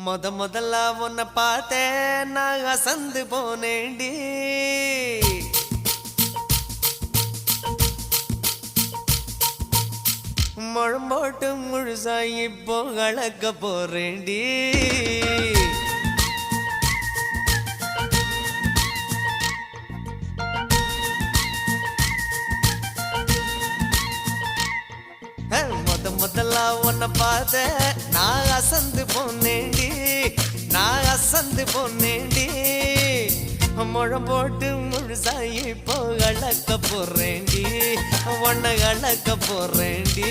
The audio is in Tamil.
முதல்ல உன்னை பார்த்தேன் நான் அசந்து போனேண்டி. முழம் போட்டு முழுசா இப்போ கலக்க போறேண்டி. முதல்ல உன்னை பார்த்த நான் அசந்து போனேண்டி. நான் அசந்து போனேண்டி. முழம் போட்டு முழுசா இப்போ கலக்க போறேண்டி. உன்னை கலக்க போறேண்டி.